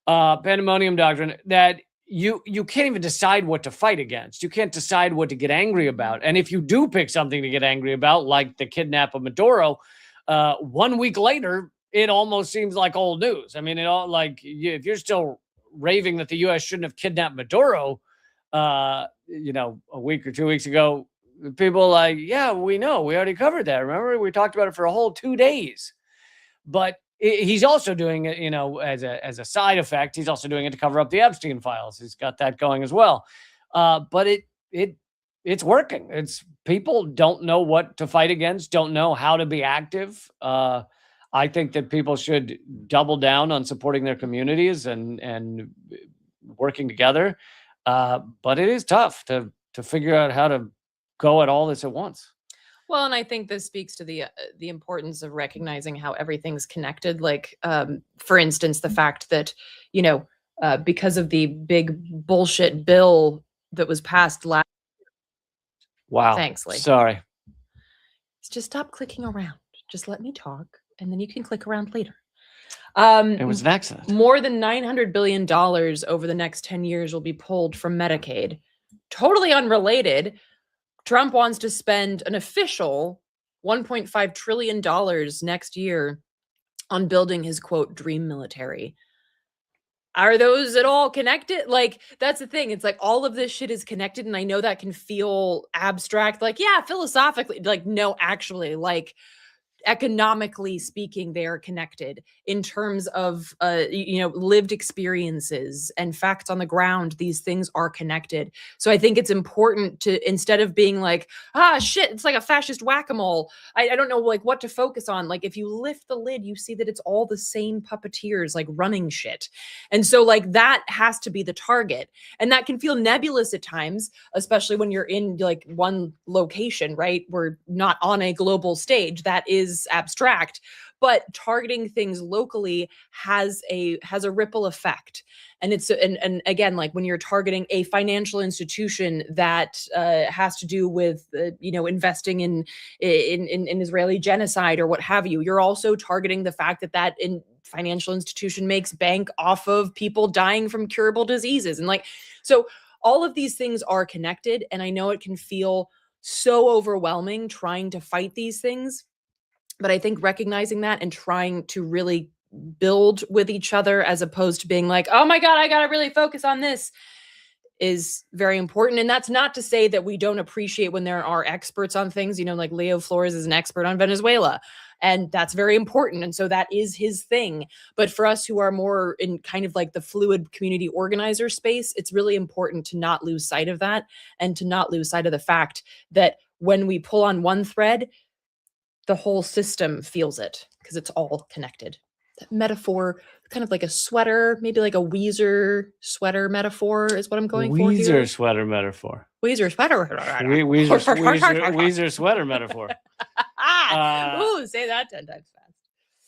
Pandemonium doctrine that you can't even decide what to fight against. You can't decide what to get angry about. And if you do pick something to get angry about, like the kidnap of Maduro, 1 week later, it almost seems like old news. I mean, if you're still raving that the U.S. shouldn't have kidnapped Maduro, a week or 2 weeks ago, people are like, yeah, we know, we already covered that. Remember, we talked about it for a whole 2 days. But he's also doing it, as a side effect. He's also doing it to cover up the Epstein files. He's got that going as well. But it's working. People don't know what to fight against, don't know how to be active. I think that people should double down on supporting their communities and working together. But it is tough to figure out how to go at all this at once. Well, and I think this speaks to the importance of recognizing how everything's connected. Like, for instance, the fact that, because of the big bullshit bill that was passed last. Wow. Thanks, Lee. Sorry. Just stop clicking around. Just let me talk, and then you can click around later. It was an accident. More than $900 billion over the next 10 years will be pulled from Medicaid. Totally unrelated. Trump wants to spend an official $1.5 trillion next year on building his, quote, dream military. Are those at all connected? Like, that's the thing. It's like all of this shit is connected. And I know that can feel abstract. Like, yeah, philosophically, like, no, actually, like, economically speaking, they are connected in terms of lived experiences and facts on the ground. These things are connected. So I think it's important to, instead of being like, shit, it's like a fascist whack-a-mole, I don't know like what to focus on. Like, if you lift the lid, you see that it's all the same puppeteers like running shit. And so like that has to be the target. And that can feel nebulous at times, especially when you're in like one location, right? We're not on a global stage. That is abstract, but targeting things locally has a ripple effect. And it's and again, like when you're targeting a financial institution that has to do with investing in Israeli genocide or what have you, you're also targeting the fact that financial institution makes bank off of people dying from curable diseases. And like, so all of these things are connected. And I know it can feel so overwhelming trying to fight these things. But I think recognizing that and trying to really build with each other as opposed to being like, oh my God, I got to really focus on this is very important. And that's not to say that we don't appreciate when there are experts on things, like Leo Flores is an expert on Venezuela, and that's very important. And so that is his thing. But for us who are more in kind of like the fluid community organizer space, it's really important to not lose sight of that and to not lose sight of the fact that when we pull on one thread, the whole system feels it because it's all connected. That metaphor, kind of like a sweater, maybe like a Weezer sweater metaphor is what I'm going for here. Weezer sweater metaphor. Weezer sweater. Weezer sweater metaphor. Ooh, say that 10 times fast.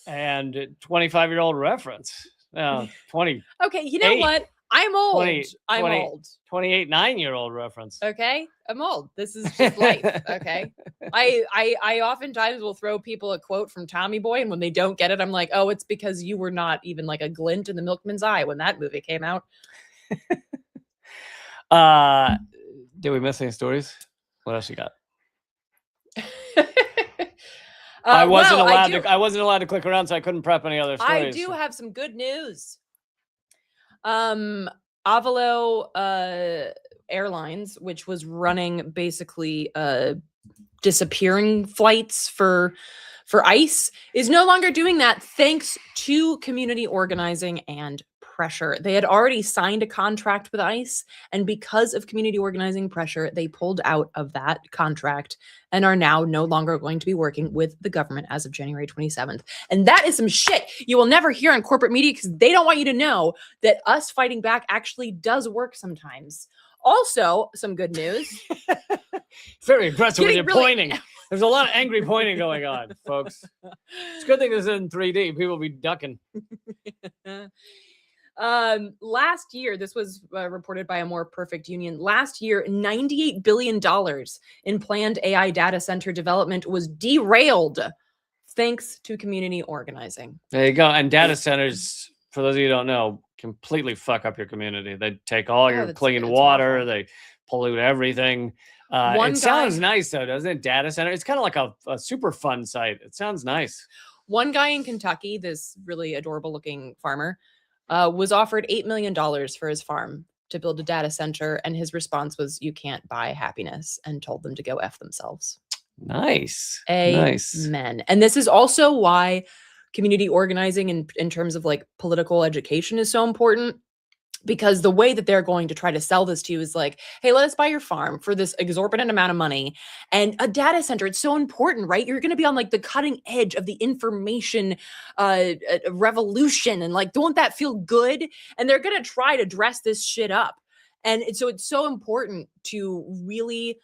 And 25-year-old reference. 20. Okay, you know what? I'm old. I'm old. 28, 9-year-old reference. Okay, I'm old. This is just life. Okay, I oftentimes will throw people a quote from Tommy Boy, and when they don't get it, I'm like, oh, it's because you were not even like a glint in the milkman's eye when that movie came out. Did we miss any stories? What else you got? I wasn't allowed to click around, so I couldn't prep any other stories. I do have some good news. Avalo Airlines, which was running basically disappearing flights for ICE, is no longer doing that thanks to community organizing and pressure. They had already signed a contract with ICE, and because of community organizing pressure, they pulled out of that contract and are now no longer going to be working with the government as of January 27th. And that is some shit you will never hear on corporate media because they don't want you to know that us fighting back actually does work sometimes. Also, some good news. Very impressive with your pointing. There's a lot of angry pointing going on, folks. It's a good thing this is in 3D. People will be ducking. Last year, this was reported by A More Perfect Union. Last year, $98 billion in planned AI data center development was derailed thanks to community organizing. There you go. And data centers, for those of you who don't know, completely fuck up your community. They take all your clean water. Awful. They pollute everything. Sounds nice, though, doesn't it? Data center. It's kind of like a super fun site. It sounds nice. One guy in Kentucky, this really adorable looking farmer, was offered $8 million for his farm to build a data center. And his response was, you can't buy happiness, and told them to go F themselves. Nice. Amen. And this is also why community organizing in terms of like political education is so important. Because the way that they're going to try to sell this to you is like, hey, let us buy your farm for this exorbitant amount of money. And a data center, it's so important, right? You're going to be on like the cutting edge of the information revolution. And like, don't that feel good? And they're going to try to dress this shit up. And so it's so important to really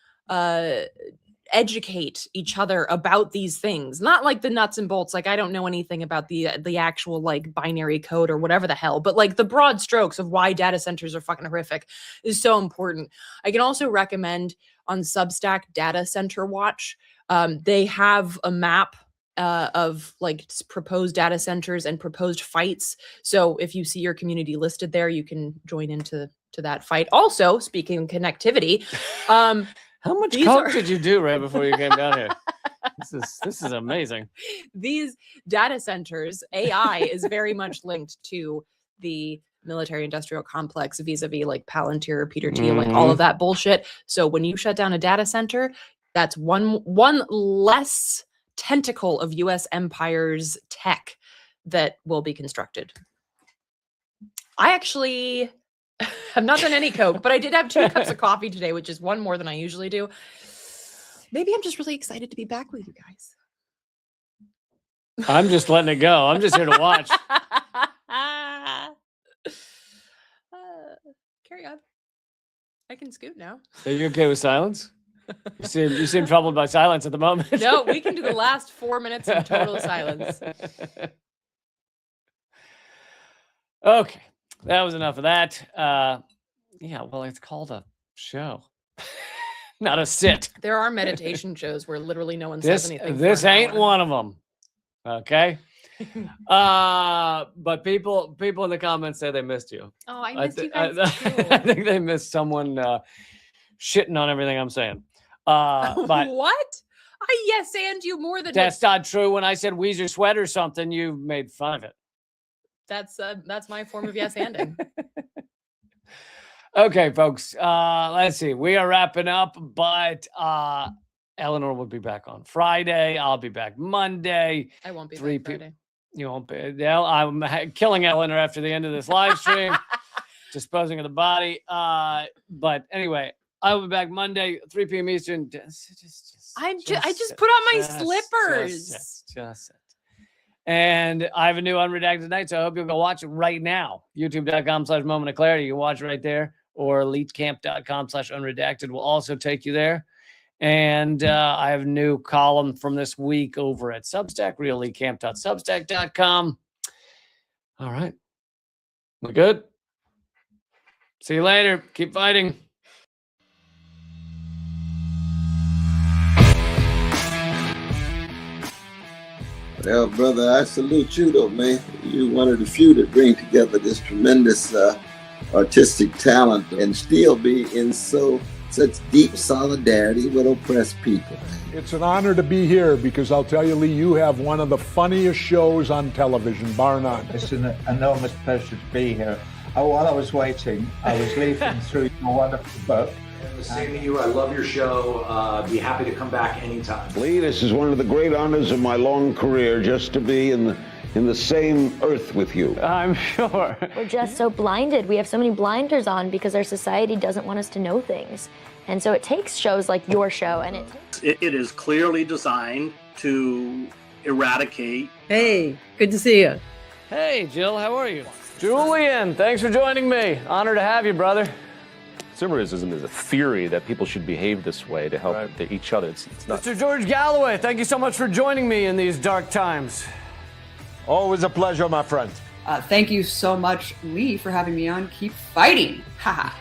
educate each other about these things, not like the nuts and bolts. Like, I don't know anything about the actual like binary code or whatever the hell, but like the broad strokes of why data centers are fucking horrific is so important. I can also recommend on Substack Data Center Watch. They have a map of like proposed data centers and proposed fights. So if you see your community listed there, you can join into that fight. Also, speaking of connectivity, how much coke did you do right before you came down here? This is amazing. These data centers, AI is very much linked to the military industrial complex vis-a-vis like Palantir, Peter Thiel, like all of that bullshit. So when you shut down a data center, that's one less tentacle of US empire's tech that will be constructed. I actually have not done any coke, but I did have 2 cups of coffee today, which is one more than I usually do. Maybe I'm just really excited to be back with you guys. I'm just letting it go. I'm just here to watch. Carry on. I can scoot now. Are you okay with silence? You seem troubled by silence at the moment. No, we can do the last 4 minutes in total silence. Okay, that was enough of that. Yeah, well, it's called a show, not a sit. There are meditation shows where literally no one says anything. This ain't one of them. Okay. But people in the comments say they missed you. Oh, I missed you guys too. I think they missed someone shitting on everything I'm saying. But what? I yes and you more than that's not true. When I said Weezer sweat or something, you made fun of it. That's my form of yes anding. Okay, folks. Let's see. We are wrapping up, but Eleanor will be back on Friday. I'll be back Monday. I won't be 3 back Friday. You won't be. I'm killing Eleanor after the end of this live stream, disposing of the body. But anyway, I will be back Monday, 3 p.m. Eastern. I just put on my slippers. Just it. And I have a new Unredacted tonight, so I hope you'll go watch it right now. YouTube.com/Moment of Clarity. You can watch it right there. Or elitecamp.com/unredacted will also take you there. And I have a new column from this week over at Substack, realelitecamp.substack.com. All right. We good? See you later. Keep fighting. Well, brother, I salute you, though, man. You're one of the few that bring together this tremendous artistic talent and still be in such deep solidarity with oppressed people. It's an honor to be here because I'll tell you, Lee, you have one of the funniest shows on television, bar none. It's an enormous pleasure to be here. While I was waiting, I was leafing through your wonderful book. The same to you. I love your show. Be happy to come back anytime. Lee, this is one of the great honors of my long career, just to be in the same earth with you. I'm sure. We're just so blinded. We have so many blinders on because our society doesn't want us to know things. And so it takes shows like your show, and it is clearly designed to eradicate. Hey, good to see you. Hey, Jill, how are you? Julian, thanks for joining me. Honor to have you, brother. Consumerism is a theory that people should behave this way to help each other. It's not. Mr. George Galloway, thank you so much for joining me in these dark times. Always a pleasure, my friend. Thank you so much, Lee, for having me on. Keep fighting. Ha ha.